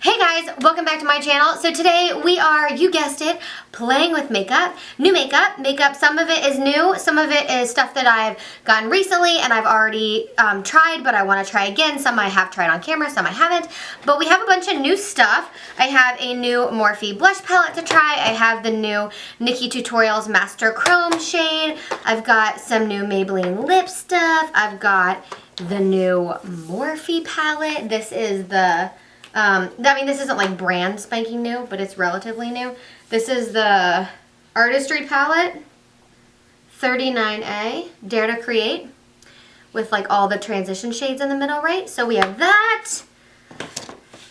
Hey guys, welcome back to my channel. So today we are, you guessed it, playing with makeup. New makeup. Some of it is new, some of it is stuff that I've gotten recently and I've already tried, but I want to try again. Some I have tried on camera, some I haven't. But we have a bunch of new stuff. I have a new Morphe blush palette to try. I have the new Nikkie Tutorials Master Chrome shade. I've got some new Maybelline lip stuff. I've got the new Morphe palette. This is the this isn't like brand spanking new, but it's relatively new. This is the Artistry palette, 39A, Dare to Create, with like all the transition shades in the middle, right? So we have that.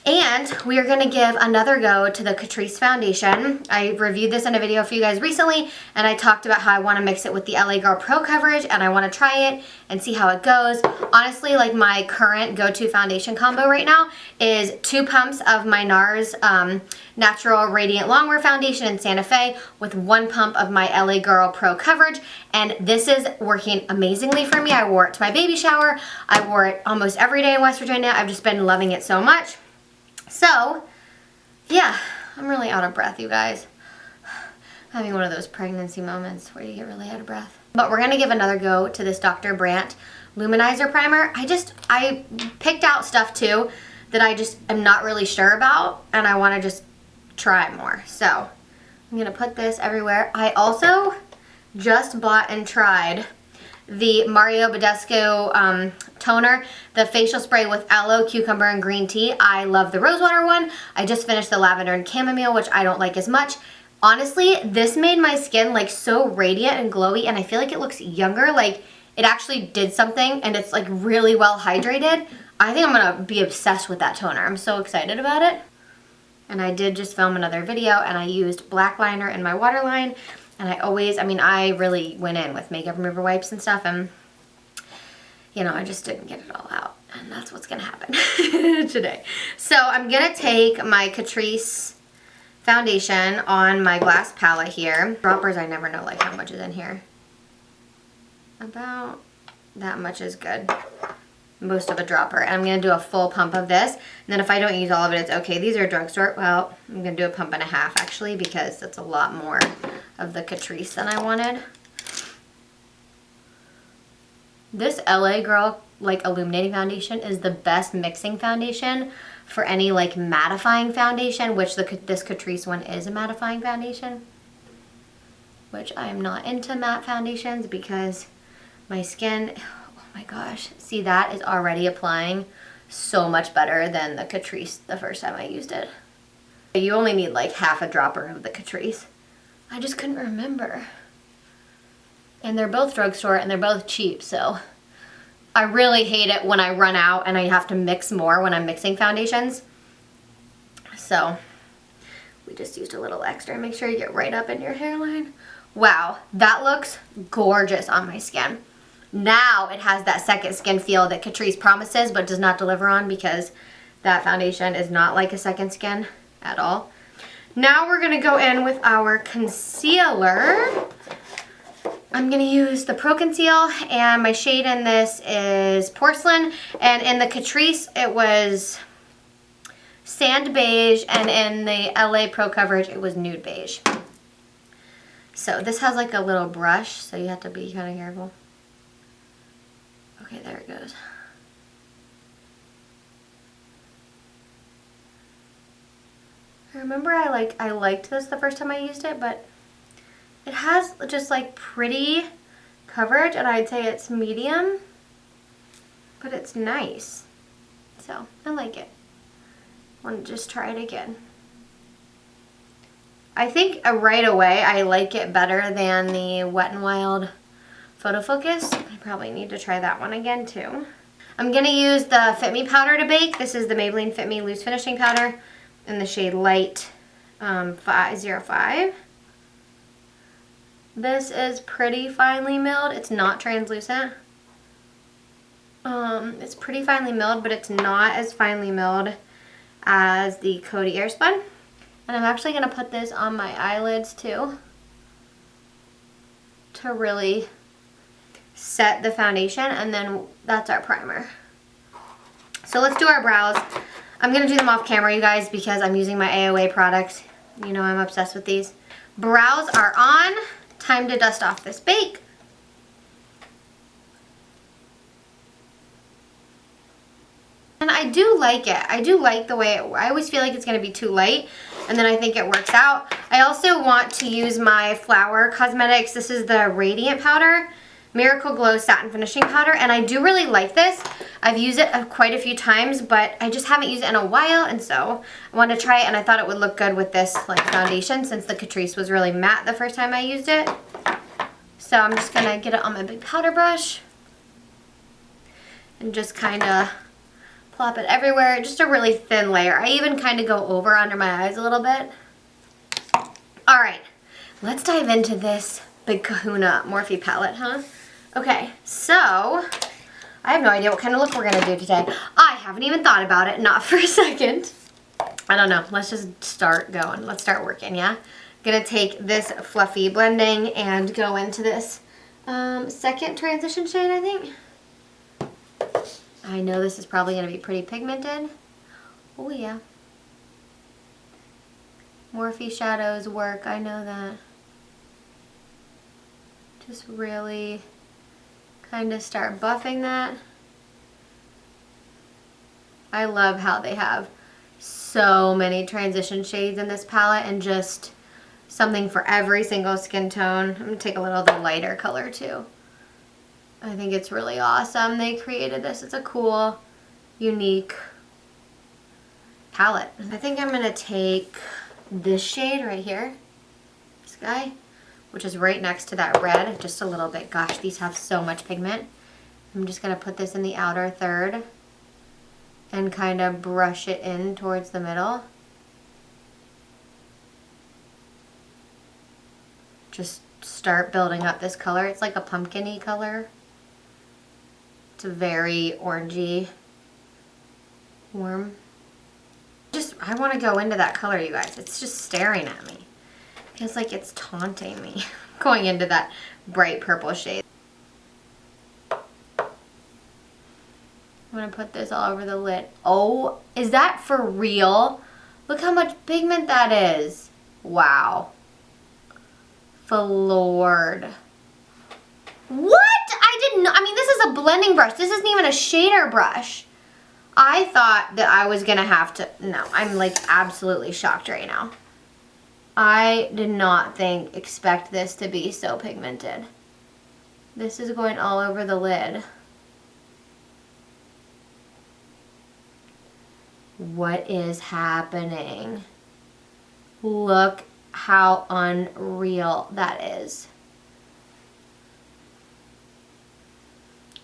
And we are going to give another go to the Catrice foundation. I reviewed this in a video for you guys recently, and I talked about how I want to mix it with the LA Girl Pro Coverage, and I want to try it and see how it goes. Honestly, like my current go-to foundation combo right now is 2 pumps of my NARS Natural Radiant Longwear Foundation in Santa Fe with 1 pump of my LA Girl Pro Coverage, and this is working amazingly for me. I wore it to my baby shower. I wore it almost every day in West Virginia. I've just been loving it so much. So, yeah, I'm really out of breath, you guys. Having one of those pregnancy moments where you get really out of breath. But we're going to give another go to this Dr. Brandt Luminizer Primer. I picked out stuff, too, that I just am not really sure about, and I want to just try more. So, I'm going to put this everywhere. I also just bought and tried the Mario Badescu toner, the facial spray with aloe, cucumber, and green tea. I love the rosewater one. I just finished the lavender and chamomile, which I don't like as much. Honestly, this made my skin like so radiant and glowy, and I feel like it looks younger. Like it actually did something, and it's like really well hydrated. I think I'm gonna be obsessed with that toner. I'm so excited about it. And I did just film another video, and I used black liner in my waterline. And I really went in with makeup remover wipes and stuff, and you know, I just didn't get it all out, and that's what's gonna happen today. So I'm gonna take my Catrice foundation on my glass palette here. Droppers, I never know like how much is in here. About that much is good. Most of a dropper. And I'm gonna do a full pump of this, and then if I don't use all of it, it's okay. These are drugstore. Well, I'm gonna do a pump and a half actually, because that's a lot more of the Catrice than I wanted. This LA Girl like illuminating foundation is the best mixing foundation for any like mattifying foundation, which this Catrice one is a mattifying foundation, which I'm not into matte foundations because my skin, oh my gosh, see, that is already applying so much better than the Catrice the first time I used it. You only need like half a dropper of the Catrice. I just couldn't remember. And they're both drugstore and they're both cheap, so I really hate it when I run out and I have to mix more when I'm mixing foundations. So we just used a little extra. Make sure you get right up in your hairline. Wow, that looks gorgeous on my skin. Now it has that second skin feel that Catrice promises but does not deliver on, because that foundation is not like a second skin at all. Now we're going to go in with our concealer. I'm going to use the Pro Conceal, and my shade in this is Porcelain, and in the Catrice it was Sand Beige, and in the LA Pro Coverage it was Nude Beige. So this has like a little brush, so you have to be kind of careful. Okay, there it goes. I remember I liked this the first time I used it, but it has just like pretty coverage, and I'd say it's medium, but it's nice. So I like it. I want to just try it again. I think right away I like it better than the Wet n Wild Photo Focus. I probably need to try that one again too. I'm going to use the Fit Me powder to bake. This is the Maybelline Fit Me Loose Finishing Powder in the shade Light 505. This is pretty finely milled. It's not translucent. It's pretty finely milled, but it's not as finely milled as the Coty Airspun. And I'm actually going to put this on my eyelids too, to really set the foundation, and then that's our primer. So let's do our brows. I'm gonna do them off camera, you guys, because I'm using my AOA products. You know I'm obsessed with these. Brows are on. Time to dust off this bake. And I do like it. I do like the way I always feel like it's going to be too light, and then I think it works out. I also want to use my Flower Cosmetics. This is the Radiant Powder, Miracle Glow Satin Finishing Powder, and I do really like this. I've used it quite a few times, but I just haven't used it in a while, and so I wanted to try it, and I thought it would look good with this like foundation since the Catrice was really matte the first time I used it. So I'm just going to get it on my big powder brush and just kind of plop it everywhere. Just a really thin layer. I even kind of go over under my eyes a little bit. Alright, let's dive into this big kahuna Morphe palette, huh? Okay, so I have no idea what kind of look we're going to do today. I haven't even thought about it, not for a second. I don't know. Let's just start going. Let's start working, yeah? Gonna take this fluffy blending and go into this second transition shade, I think. I know this is probably going to be pretty pigmented. Oh yeah. Morphe shadows work, I know that. Just really kind of start buffing that. I love how they have so many transition shades in this palette and just something for every single skin tone. I'm going to take a little of the lighter color too. I think it's really awesome they created this. It's a cool, unique palette. I think I'm going to take this shade right here, this guy, which is right next to that red, just a little bit. Gosh, these have so much pigment. I'm just going to put this in the outer third and kind of brush it in towards the middle. Just start building up this color. It's like a pumpkin-y color. It's very orangey, warm. I want to go into that color, you guys. It's just staring at me. Feels like it's taunting me. Going into that bright purple shade. I'm going to put this all over the lid. Oh, is that for real? Look how much pigment that is. Wow. Floored. What? I mean, this is a blending brush. This isn't even a shader brush. I thought that I was gonna have to, no, I'm like absolutely shocked right now. I did not expect this to be so pigmented. This is going all over the lid. What is happening? Look how unreal that is.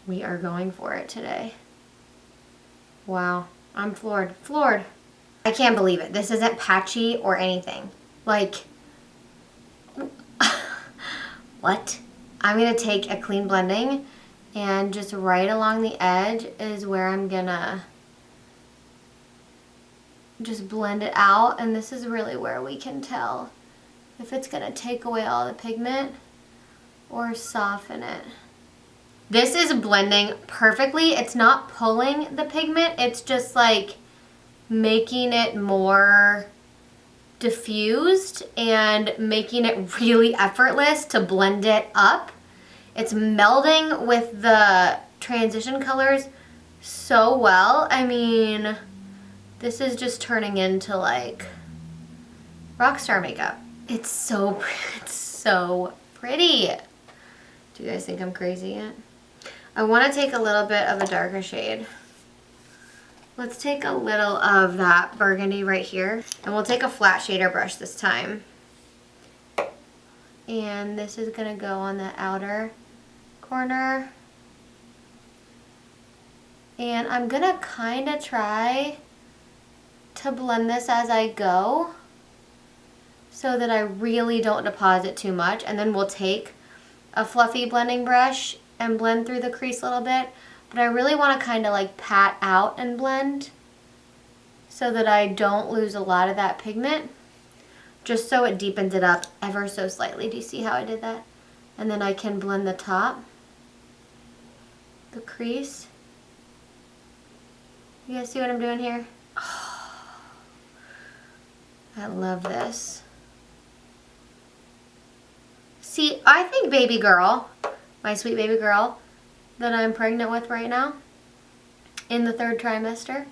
We are going for it today. Wow, I'm floored. Floored. I can't believe it. This isn't patchy or anything. Like, what? I'm gonna take a clean blending and just right along the edge is where I'm gonna just blend it out, and this is really where we can tell if it's gonna take away all the pigment or soften it. This is blending perfectly. It's not pulling the pigment, it's just like making it more diffused and making it really effortless to blend it up. It's melding with the transition colors so well. I mean, this is just turning into like rockstar makeup. It's so pretty. Do you guys think I'm crazy yet? I want to take a little bit of a darker shade. Let's take a little of that burgundy right here, and we'll take a flat shader brush this time. And this is going to go on the outer corner. And I'm going to kind of try to blend this as I go so that I really don't deposit too much. And then we'll take a fluffy blending brush and blend through the crease a little bit. But I really want to kind of like pat out and blend so that I don't lose a lot of that pigment, just so it deepens it up ever so slightly. Do you see how I did that? And then I can blend the top, the crease. You guys see what I'm doing here? I love this. See, I think baby girl, my sweet baby girl that I'm pregnant with right now in the 3rd trimester,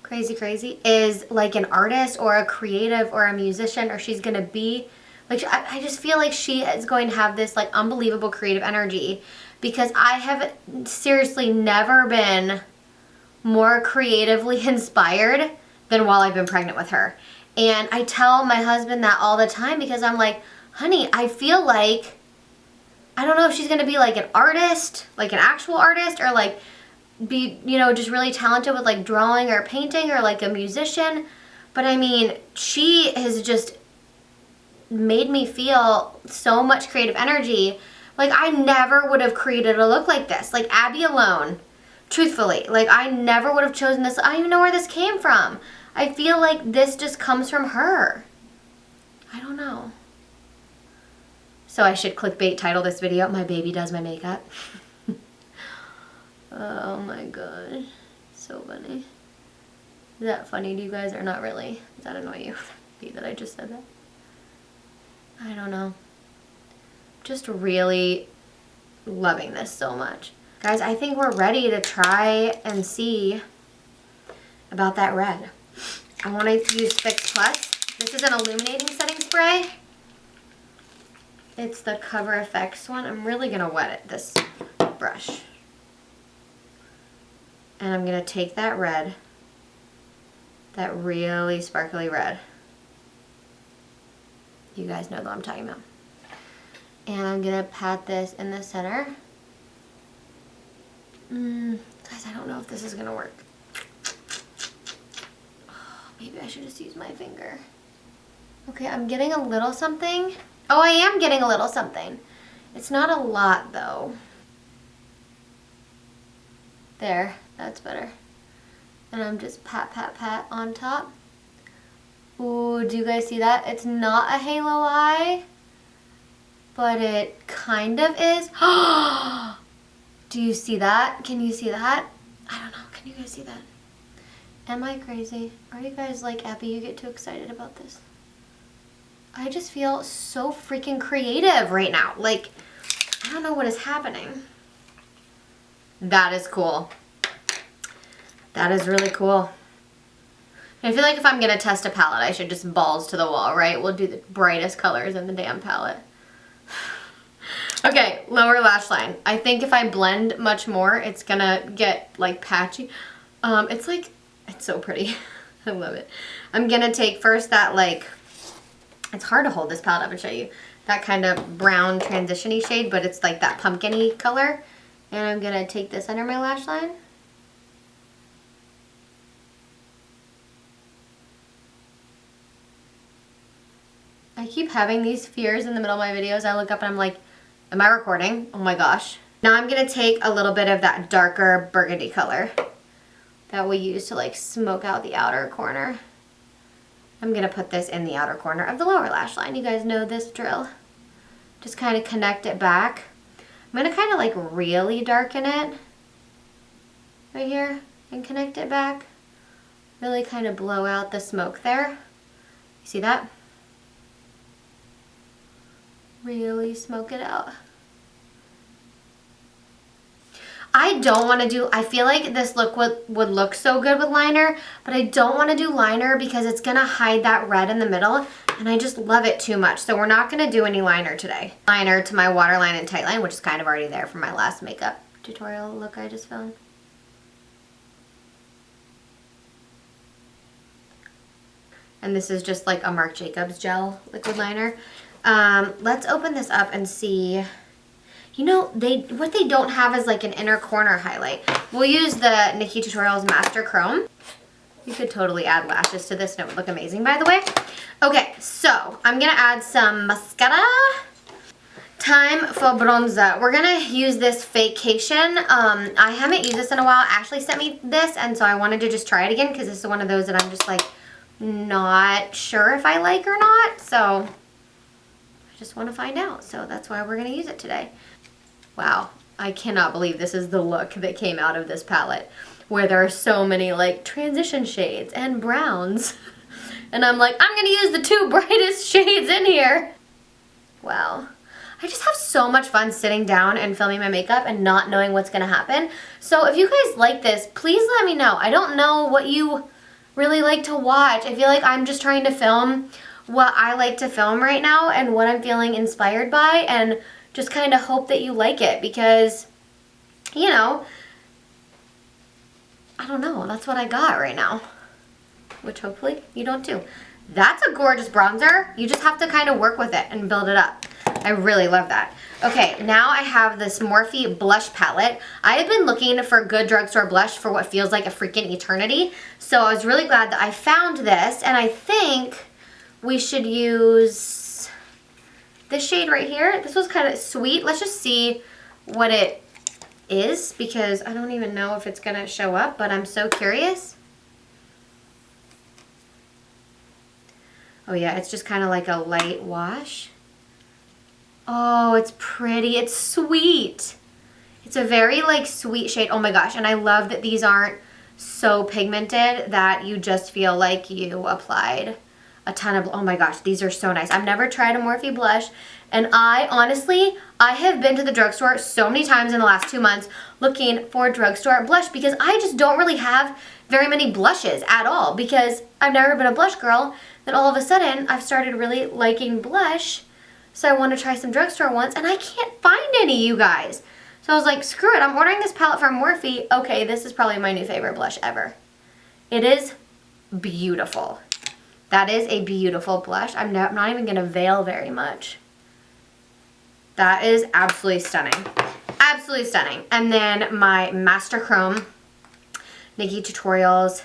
crazy, is like an artist or a creative or a musician, or she's gonna be, like, I just feel like she is going to have this like unbelievable creative energy, because I have seriously never been more creatively inspired than while I've been pregnant with her. And I tell my husband that all the time, because I'm like, honey, I feel like, I don't know if she's gonna be like an artist, like an actual artist, or like be, you know, just really talented with like drawing or painting, or like a musician. But I mean, she has just made me feel so much creative energy. Like, I never would have created a look like this. Like, Abby alone, truthfully, like, I never would have chosen this. I don't even know where this came from. I feel like this just comes from her. I don't know. So I should clickbait title this video, "My Baby Does My Makeup." Oh my god. So funny. Is that funny to you guys or not really? Does that annoy you that I just said that? I don't know. Just really loving this so much. Guys, I think we're ready to try and see about that red. I want to use Fix Plus. This is an illuminating setting spray. It's the Cover Effects one. I'm really going to wet it, this brush. And I'm going to take that red, that really sparkly red. You guys know what I'm talking about. And I'm going to pat this in the center. Guys, I don't know if this is going to work. Oh, maybe I should just use my finger. Okay, I'm getting a little something. Oh, I am getting a little something. It's not a lot, though. There, that's better. And I'm just pat, pat, pat on top. Ooh, do you guys see that? It's not a halo eye, but it kind of is. Do you see that? Can you see that? I don't know. Can you guys see that? Am I crazy? Are you guys like, Abby, you get too excited about this? I just feel so freaking creative right now. Like, I don't know what is happening. That is cool. That is really cool. I feel like if I'm going to test a palette, I should just balls to the wall, right? We'll do the brightest colors in the damn palette. Okay, lower lash line. I think if I blend much more, it's going to get, like, patchy. It's like, it's so pretty. I love it. I'm going to take first that, like, it's hard to hold this palette up and show you. That kind of brown transition-y shade, but it's like that pumpkin-y color. And I'm going to take this under my lash line. I keep having these fears in the middle of my videos. I look up and I'm like, am I recording? Oh my gosh. Now I'm going to take a little bit of that darker burgundy color that we use to like smoke out the outer corner. I'm going to put this in the outer corner of the lower lash line. You guys know this drill. Just kind of connect it back. I'm going to kind of like really darken it right here and connect it back. Really kind of blow out the smoke there. You see that? Really smoke it out. I don't want to do, I feel like this look would look so good with liner, but I don't want to do liner because it's going to hide that red in the middle, and I just love it too much. So we're not going to do any liner today. Liner to my waterline and tightline, which is kind of already there from my last makeup tutorial look I just filmed. And this is just like a Marc Jacobs gel liquid liner. Let's open this up and see. You know, what they don't have is like an inner corner highlight. We'll use the Nikkie Tutorials Master Chrome. You could totally add lashes to this and it would look amazing, by the way. Okay, so I'm going to add some mascara. Time for bronzer. We're going to use this Fakecation. I haven't used this in a while. Ashley sent me this, and so I wanted to just try it again because this is one of those that I'm just like not sure if I like or not. So I just want to find out. So that's why we're going to use it today. Wow, I cannot believe this is the look that came out of this palette. where there are so many like transition shades and browns. And I'm like, I'm gonna use the 2 brightest shades in here. Wow. I just have so much fun sitting down and filming my makeup and not knowing what's gonna happen. So if you guys like this, please let me know. I don't know what you really like to watch. I feel like I'm just trying to film what I like to film right now and what I'm feeling inspired by, and just kind of hope that you like it because, you know, I don't know, that's what I got right now, which hopefully you don't too. That's a gorgeous bronzer. You just have to kind of work with it and build it up. I really love that. Okay, now I have this Morphe blush palette. I have been looking for good drugstore blush for what feels like a freaking eternity. So I was really glad that I found this, and I think we should use this shade right here. This was kind of sweet. Let's just see what it is because I don't even know if it's gonna show up, but I'm so curious. Oh yeah, it's just kind of like a light wash. Oh, it's pretty. It's sweet. It's a very like sweet shade. Oh my gosh, and I love that these aren't so pigmented that you just feel like you applied a ton of, oh my gosh, these are so nice. I've never tried a Morphe blush, and I honestly have been to the drugstore so many times in the last 2 months looking for drugstore blush because I just don't really have very many blushes at all because I've never been a blush girl. Then all of a sudden I've started really liking blush, so I want to try some drugstore ones, and I can't find any, you guys. So I was like, screw it, I'm ordering this palette from Morphe. Okay, this is probably my new favorite blush ever. It is beautiful. That is a beautiful blush. I'm not even gonna veil very much. That is absolutely stunning. Absolutely stunning. And then my Master Chrome Nikkie Tutorials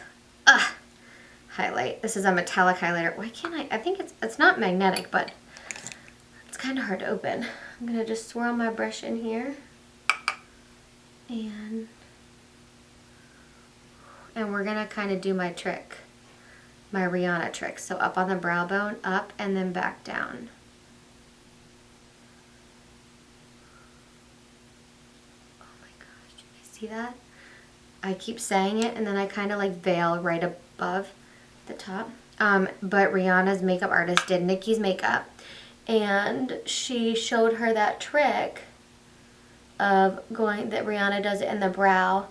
highlight. This is a metallic highlighter. Why can't I think it's not magnetic, but it's kind of hard to open. I'm gonna just swirl my brush in here. And we're gonna kind of do my trick. My Rihanna trick. So up on the brow bone, up, and then back down. Oh my gosh, do you guys see that? I keep saying it, and then I kind of like veil right above the top. But Rihanna's makeup artist did Nikkie's makeup, and she showed her that trick of going, that Rihanna does it in the brow,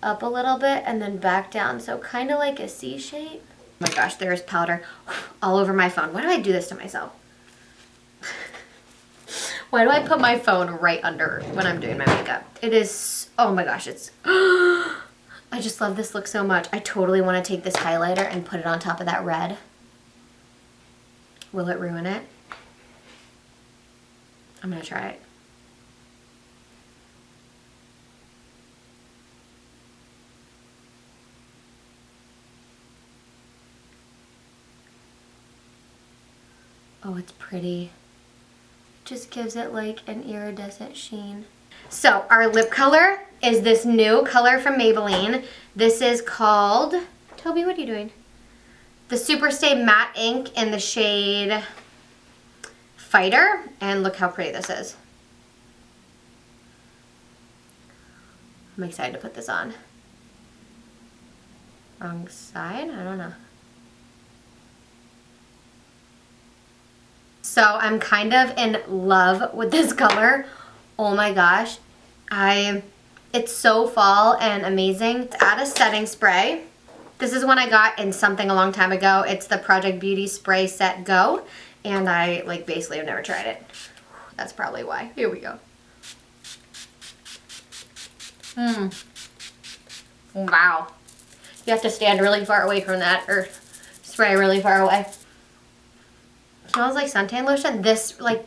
up a little bit, and then back down. So kind of like a C shape. Oh my gosh, there's powder all over my phone. Why do I do this to myself? Why do I put my phone right under when I'm doing my makeup? It is, oh my gosh, it's, I just love this look so much. I totally want to take this highlighter and put it on top of that red. Will it ruin it? I'm gonna try it. Oh, it's pretty. Just gives it like an iridescent sheen. So our lip color is this new color from Maybelline. This is called, Toby, what are you doing? The Superstay Matte Ink in the shade Fighter. And look how pretty this is. I'm excited to put this on. Wrong side? I don't know. So I'm kind of in love with this color. Oh my gosh. It's so fall and amazing. It's add a setting spray. This is one I got in something a long time ago. It's the Project Beauty Spray Set Go. And I like basically have never tried it. That's probably why. Here we go. Wow. You have to stand really far away from that or spray really far away. It smells like suntan lotion. This, like,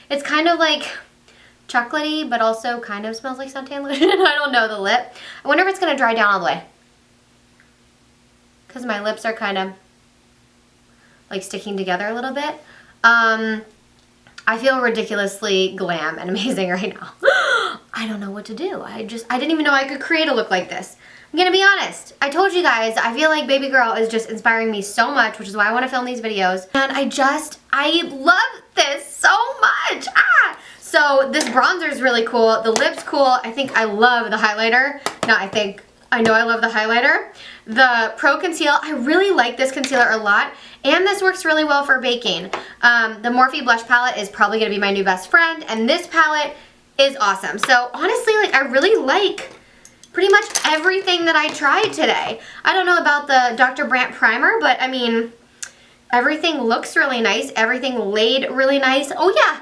it's kind of like chocolatey, but also kind of smells like suntan lotion. I don't know the lip. I wonder if it's going to dry down all the way. Because my lips are kind of like sticking together a little bit. I feel ridiculously glam and amazing right now. I don't know what to do. I didn't even know I could create a look like this. I'm gonna be honest. I told you guys, I feel like baby girl is just inspiring me so much, which is why I want to film these videos. And I love this so much. So this bronzer is really cool. The lip's cool. I think I love the highlighter. I know I love the highlighter. The Pro Conceal, I really like this concealer a lot, and this works really well for baking. The Morphe blush palette is probably going to be my new best friend, and this palette is awesome. So honestly, like, I really like pretty much everything that I tried today. I don't know about the Dr. Brandt primer, but I mean, everything looks really nice. Everything laid really nice. Oh yeah,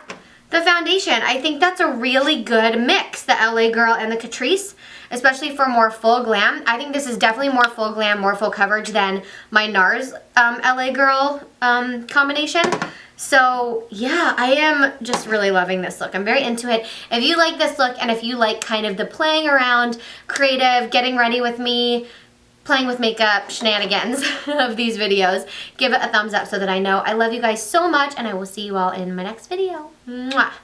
the foundation. I think that's a really good mix, the LA Girl and the Catrice, especially for more full glam. I think this is definitely more full glam, more full coverage than my NARS LA Girl combination. So yeah, I am just really loving this look. I'm very into it. If you like this look, and if you like kind of the playing around, creative, getting ready with me, playing with makeup shenanigans of these videos, give it a thumbs up so that I know. I love you guys so much, and I will see you all in my next video. Mwah.